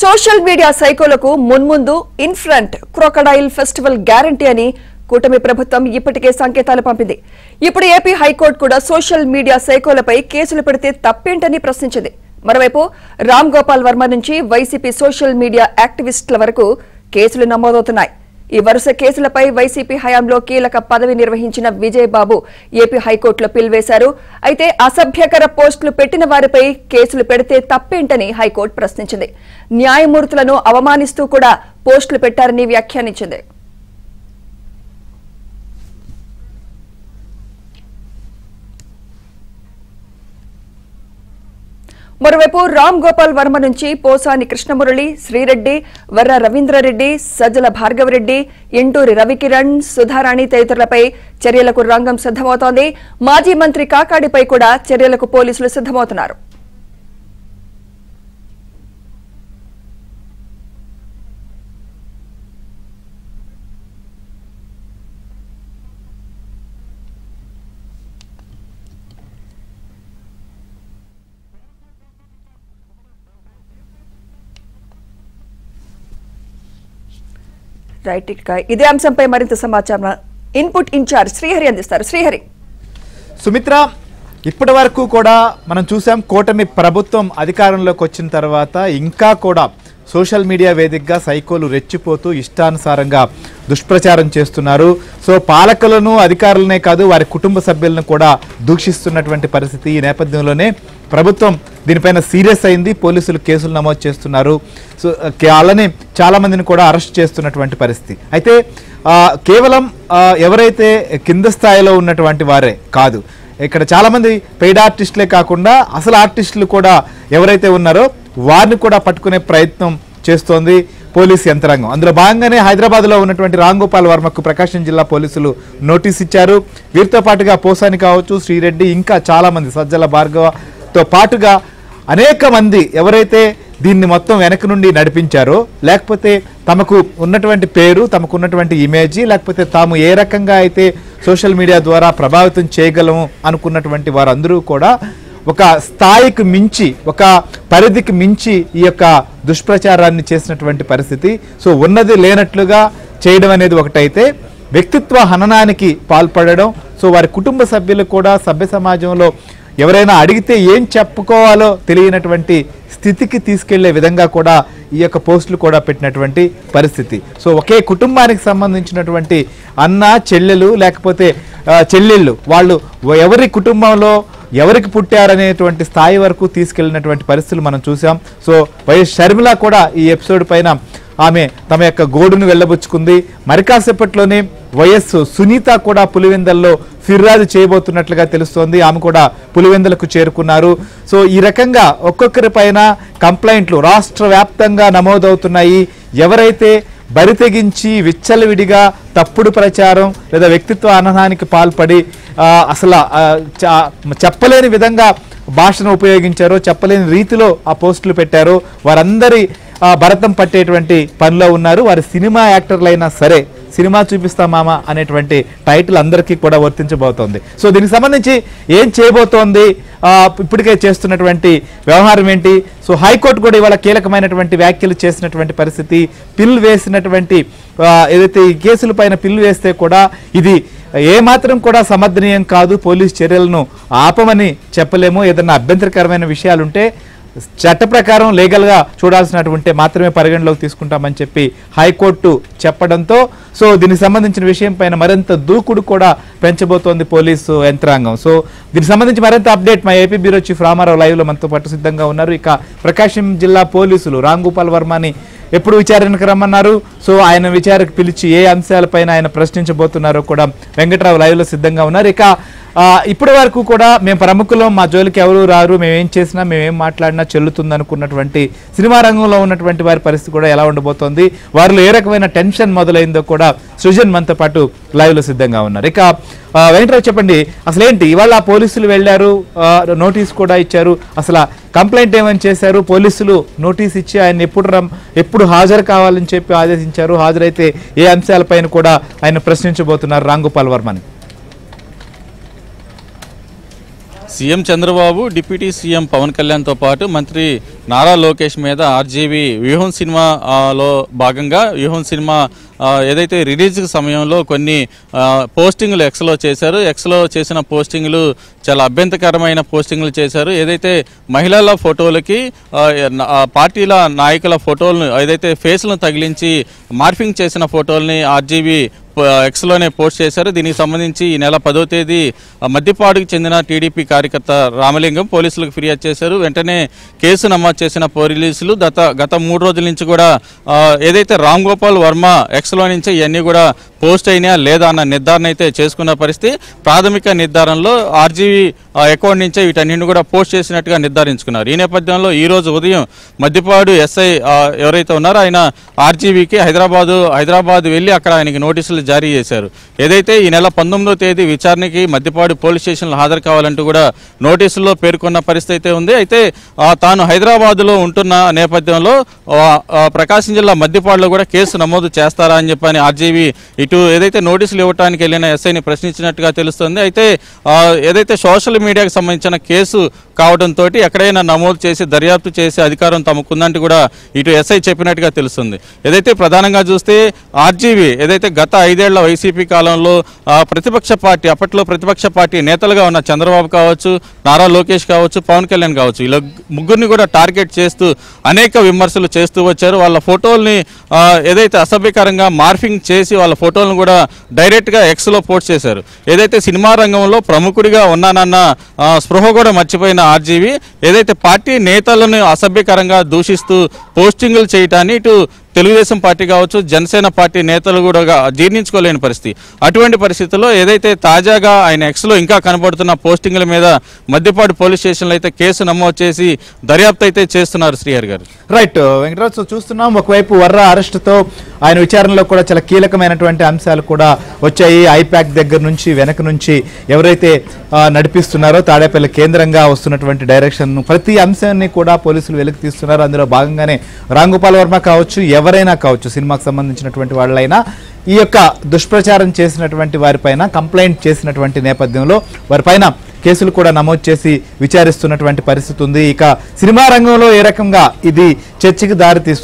Social media సైకోలకు మున్ముందు in front crocodile festival guarantee అని కూటమి ప్రభుత్వం ఇప్పటికే సంకేతాలు పంపింది. ఇప్పుడు ఏపీ హైకోర్టు కూడా సోషల్ మీడియా సైకోలపై కేసులు పెడితే తప్పేంటని ప్రశ్నించింది. మరోవైపు రామ్ గోపాల్ వర్మ నుంచి వైసీపీ సోషల్ మీడియా యాక్టివిస్టుల వరకు కేసులు నమోదవుతున్నాయి. ఈ వరుస కేసులపై వైసీపీ హయాంలో కీలక పదవి నిర్వహించిన విజయ్ బాబు ఏపీ హైకోర్టులో పిల్వేశారు. అయితే అసభ్యకర పోస్టులు పెట్టిన వారిపై కేసులు పెడితే తప్పేంటని హైకోర్టు ప్రశ్నించింది. న్యాయమూర్తులను అవమానిస్తూ కూడా పోస్టులు పెట్టారని వ్యాఖ్యానించింది. మరోవైపు రామ్ గోపాల్ వర్మ నుంచి పోసాని కృష్ణమురళి, శ్రీరెడ్డి, వర్ర రవీంద్రారెడ్డి, సజ్జల భార్గవరెడ్డి, ఇంటూరి రవికిరణ్, సుధారాణి తదితరులపై చర్యలకు రంగం సిద్దమవుతోంది. మాజీ మంత్రి కాకాడిపై కూడా చర్యలకు పోలీసులు సిద్దమవుతున్నారు. రైట్, ఇదే అంశంపై మరింత సమాచారం ఇన్పుట్ ఇన్ఛార్జ్ శ్రీహరి అందిస్తారు. శ్రీహరి. సుమిత్ర, ఇప్పటి వరకు కూడా మనం చూసాం కూటమి ప్రభుత్వం అధికారంలోకి వచ్చిన తర్వాత ఇంకా కూడా సోషల్ మీడియా వేదికగా సైకోలు రెచ్చిపోతూ ఇష్టానుసారంగా దుష్ప్రచారం చేస్తున్నారు. సో పాలకులను అధికారులనే కాదు వారి కుటుంబ సభ్యులను కూడా దూషిస్తున్నటువంటి పరిస్థితి. ఈ నేపథ్యంలోనే ప్రభుత్వం దీనిపైన సీరియస్ అయింది. పోలీసులు కేసులు నమోదు చేస్తున్నారు. సో అలానే చాలా మందిని కూడా అరెస్ట్ చేస్తున్నటువంటి పరిస్థితి. అయితే కేవలం ఎవరైతే కింద స్థాయిలో ఉన్నటువంటి వారే కాదు, ఇక్కడ చాలా మంది పెయిడ్ ఆర్టిస్టులే కాకుండా అసలు ఆర్టిస్టులు కూడా ఎవరైతే ఉన్నారో వారిని కూడా పట్టుకునే ప్రయత్నం చేస్తోంది పోలీసు యంత్రాంగం. అందులో భాగంగానే హైదరాబాద్లో ఉన్నటువంటి రామ్ గోపాల్ వర్మకు ప్రకాశం జిల్లా పోలీసులు నోటీస్ ఇచ్చారు. వీరితో పాటుగా పోసాని కావచ్చు, శ్రీరెడ్డి, ఇంకా చాలా మంది, సజ్జల భార్గవతో పాటుగా అనేక మంది ఎవరైతే దీన్ని మొత్తం వెనక నుండి నడిపించారో, లేకపోతే తమకు ఉన్నటువంటి పేరు, తమకు ఉన్నటువంటి ఇమేజ్, లేకపోతే తాము ఏ రకంగా అయితే సోషల్ మీడియా ద్వారా ప్రభావితం చేయగలము అనుకున్నటువంటి వారందరూ కూడా ఒక స్థాయికి మించి, ఒక పరిధికి మించి ఈ యొక్క దుష్ప్రచారాన్ని చేసినటువంటి పరిస్థితి. సో ఉన్నది లేనట్లుగా చేయడం అనేది ఒకటైతే, వ్యక్తిత్వ హననానికి పాల్పడడం, సో వారి కుటుంబ సభ్యులు కూడా సభ్య సమాజంలో ఎవరైనా అడిగితే ఏం చెప్పుకోవాలో తెలియనటువంటి స్థితికి తీసుకెళ్లే విధంగా కూడా ఈ యొక్క పోస్టులు కూడా పెట్టినటువంటి పరిస్థితి. సో ఒకే కుటుంబానికి సంబంధించినటువంటి అన్న చెల్లెలు లేకపోతే చెల్లెళ్ళు, వాళ్ళు ఎవరి కుటుంబంలో ఎవరికి పుట్టారనేటువంటి స్థాయి వరకు తీసుకెళ్లినటువంటి పరిస్థితులు మనం చూసాం. సో వైఎస్ షర్మిల కూడా ఈ ఎపిసోడ్ పైన ఆమె తమ యొక్క గోడును వెళ్ళబుచ్చుకుంది. మరి కాసేపట్లోనే వైఎస్ సునీత కూడా పులివెందల్లో ఫిర్యాదు చేయబోతున్నట్లుగా తెలుస్తోంది. ఆమె కూడా పులివెందులకు చేరుకున్నారు. సో ఈ రకంగా ఒక్కొక్కరి పైన కంప్లైంట్లు రాష్ట్ర వ్యాప్తంగా నమోదవుతున్నాయి. ఎవరైతే బరితెగించి విచ్చలవిడిగా తప్పుడు ప్రచారం లేదా వ్యక్తిత్వ హననానికి పాల్పడి అసలు చెప్పలేని విధంగా భాషను ఉపయోగించారో, చెప్పలేని రీతిలో ఆ పోస్టులు పెట్టారో వారందరి భరతం పట్టేటువంటి పనిలో ఉన్నారు. వారి సినిమా యాక్టర్లైనా సరే సినిమా చూపిస్తా మామ అనేటువంటి టైటిల్ అందరికీ కూడా వర్తించబోతోంది. సో దీనికి సంబంధించి ఏం చేయబోతోంది, ఇప్పటికే చేస్తున్నటువంటి వ్యవహారం ఏంటి? సో హైకోర్టు కూడా ఇవాళ కీలకమైనటువంటి వ్యాఖ్యలు చేసినటువంటి పరిస్థితి. పిల్ వేసినటువంటి ఏదైతే ఈ కేసుల పైన పిల్ వేస్తే కూడా ఇది ఏమాత్రం కూడా సమర్థనీయం కాదు, పోలీసు చర్యలను ఆపమని చెప్పలేము. ఏదన్నా అభ్యంతరకరమైన విషయాలుంటే చట్ట ప్రకారం లీగల్గా చూడాల్సినటువంటి మాత్రమే పరిగణలోకి తీసుకుంటామని చెప్పి హైకోర్టు చెప్పడంతో సో దీనికి సంబంధించిన విషయం పైన మరింత దూకుడు కూడా పెంచబోతోంది పోలీసు యంత్రాంగం. సో దీనికి సంబంధించి మరింత అప్డేట్ మా ఏపీ బ్యూరో చీఫ్ రామారావు లైవ్లో మనతో పాటు సిద్ధంగా ఉన్నారు. ఇక ప్రకాశం జిల్లా పోలీసులు రామ్ గోపాల్ వర్మని ఎప్పుడు విచారణకు రమ్మన్నారు, సో ఆయన విచారణకు పిలిచి ఏ అంశాలపైన ఆయన ప్రశ్నించబోతున్నారో కూడా వెంకట్రావు లైవ్లో సిద్ధంగా ఉన్నారు. ఇక ఇప్పటి వరకు కూడా మేము ప్రముఖులం, మా జోలికి ఎవరు రారు, మేమేం చేసినా మేమేం మాట్లాడినా చెల్లుతుంది అనుకున్నటువంటి సినిమా రంగంలో ఉన్నటువంటి వారి పరిస్థితి కూడా ఎలా ఉండబోతోంది, వారిలో ఏ రకమైన టెన్షన్ మొదలైందో కూడా సృజన్ మనతో పాటు లైవ్లో సిద్ధంగా ఉన్నారు. ఇక వెంకట్రావు చెప్పండి, అసలు ఏంటి ఇవాళ పోలీసులు వెళ్ళారు, నోటీస్ కూడా ఇచ్చారు, అసలు కంప్లైంట్ ఏమని చేశారు? పోలీసులు నోటీస్ ఇచ్చి ఆయన ఎప్పుడు హాజరు కావాలని చెప్పి ఆదేశించారు, హాజరైతే ఏ అంశాలపైన కూడా ఆయన ప్రశ్నించబోతున్నారు రామ్ గోపాల్ వర్మని? CM Chandrababu, deputy CM Pavan కళ్యాణ్తో పాటు మంత్రి నారా లోకేష్ మీద ఆర్జీవీ వ్యూహం సినిమాలో భాగంగా వ్యూహం సినిమా ఏదైతే రిలీజ్ సమయంలో కొన్ని పోస్టింగ్లు ఎక్స్లో చేశారు. ఎక్స్లో చేసిన పోస్టింగ్లు చాలా అభ్యంతరకరమైన పోస్టింగ్లు చేశారు. ఏదైతే మహిళల ఫోటోలకి పార్టీల నాయకుల ఫోటోలను ఏదైతే ఫేస్లను తగిలించి మార్ఫింగ్ చేసిన ఫోటోల్ని ఆర్జీవీ ఎక్స్లోనే పోస్ట్ చేశారు. దీనికి సంబంధించి ఈ నెల 10వ తేదీ మద్దిపాడుకు చెందిన టీడీపీ కార్యకర్త రామలింగం పోలీసులకు ఫిర్యాదు చేశారు. వెంటనే కేసు నమోదు చేసిన పోలీసులు గత 3 రోజుల నుంచి కూడా ఏదైతే రామ్ గోపాల్ వర్మ ఎక్స్లో నుంచి ఇవన్నీ కూడా పోస్ట్ అయినా లేదా అన్న నిర్ధారణ అయితే చేసుకున్న పరిస్థితి. ప్రాథమిక నిర్ధారణలో ఆర్జీవీ అకౌంట్ నుంచే వీటన్నింటిని కూడా పోస్ట్ చేసినట్టుగా నిర్ధారించుకున్నారు. ఈ నేపథ్యంలో ఈరోజు ఉదయం మద్దిపాడు ఎస్ఐ ఎవరైతే ఉన్నారో ఆయన ఆర్జీవీకి హైదరాబాద్ వెళ్ళి అక్కడ ఆయనకి నోటీసులు జారీ చేశారు. ఏదైతే ఈ నెల 19వ తేదీ విచారణకి మద్దిపాడు పోలీస్ స్టేషన్లో హాజరు కావాలంటూ కూడా నోటీసుల్లో పేర్కొన్న పరిస్థితి అయితే ఉంది. అయితే తాను హైదరాబాద్లో ఉంటున్న నేపథ్యంలో ప్రకాశం జిల్లా మద్దిపాడులో కూడా కేసు నమోదు చేస్తారా అని చెప్పని ఆర్జీవీ ఇటు ఏదైతే నోటీసులు ఇవ్వడానికి వెళ్ళిన ఎస్ఐని ప్రశ్నించినట్టుగా తెలుస్తుంది. అయితే ఏదైతే సోషల్ మీడియాకు సంబంధించిన కేసు కావడంతో ఎక్కడైనా నమోదు చేసి దర్యాప్తు చేసే అధికారం తమకుందంటూ కూడా ఇటు ఎస్ఐ చెప్పినట్టుగా తెలుస్తుంది. ఏదైతే ప్రధానంగా చూస్తే ఆర్జీవీ ఏదైతే గత 5 ఏళ్ల వైసీపీ కాలంలో అప్పట్లో ప్రతిపక్ష పార్టీ నేతలుగా ఉన్న చంద్రబాబు కావచ్చు, నారా లోకేష్ కావచ్చు, పవన్ కళ్యాణ్ కావచ్చు, ఇలా ముగ్గురిని కూడా టార్గెట్ చేస్తూ అనేక విమర్శలు చేస్తూ వచ్చారు. వాళ్ళ ఫోటోల్ని ఏదైతే అసభ్యకరంగా మార్ఫింగ్ చేసి వాళ్ళ ఫోటోలను కూడా డైరెక్ట్గా ఎక్స్లో పోస్ట్ చేశారు. ఏదైతే సినిమా రంగంలో ప్రముఖుడిగా ఉన్నానన్న స్పృహ కూడా మర్చిపోయిన ఆర్జీవీ ఏదైతే పార్టీ నేతలను అసభ్యకరంగా దూషిస్తూ పోస్టింగులు చేయటాన్ని ఇటు తెలుగుదేశం పార్టీ కావచ్చు, జనసేన పార్టీ నేతలు కూడా జీర్ణించుకోలేని పరిస్థితి. అటువంటి పరిస్థితుల్లో ఏదైతే తాజాగా ఆయన ఎక్స్లో ఇంకా కనబడుతున్న పోస్టింగ్ల మీద మద్దిపాడు పోలీస్ స్టేషన్లో అయితే కేసు నమోదు చేసి దర్యాప్తు అయితే చేస్తున్నారు. శ్రీహరి గారు రైట్ వెంకటరాజు చూస్తున్నాం. ఒకవైపు వర్ర అరెస్టుతో ఆయన విచారణలో కూడా చాలా కీలకమైనటువంటి అంశాలు కూడా వచ్చాయి. ఐపాక్ దగ్గర నుంచి వెనక నుంచి ఎవరైతే నడిపిస్తున్నారో తాడేపల్లి కేంద్రంగా వస్తున్నటువంటి డైరెక్షన్ ప్రతి అంశాన్ని కూడా పోలీసులు వెలికి తీస్తున్నారు. అందులో భాగంగానే రామ్ గోపాల్ వర్మ కావచ్చు, ఎవరైనా కావచ్చు, సినిమాకు సంబంధించినటువంటి వాళ్ళైనా ఈ యొక్క దుష్ప్రచారం చేసినటువంటి వారిపైన కంప్లైంట్ చేసినటువంటి నేపథ్యంలో వారిపైన కేసులు కూడా నమోదు చేసి విచారిస్తున్నటువంటి పరిస్థితి ఉంది. ఇక సినిమా రంగంలో ఏ రకంగా ఇది చర్చకి దారి తీస్తుంది.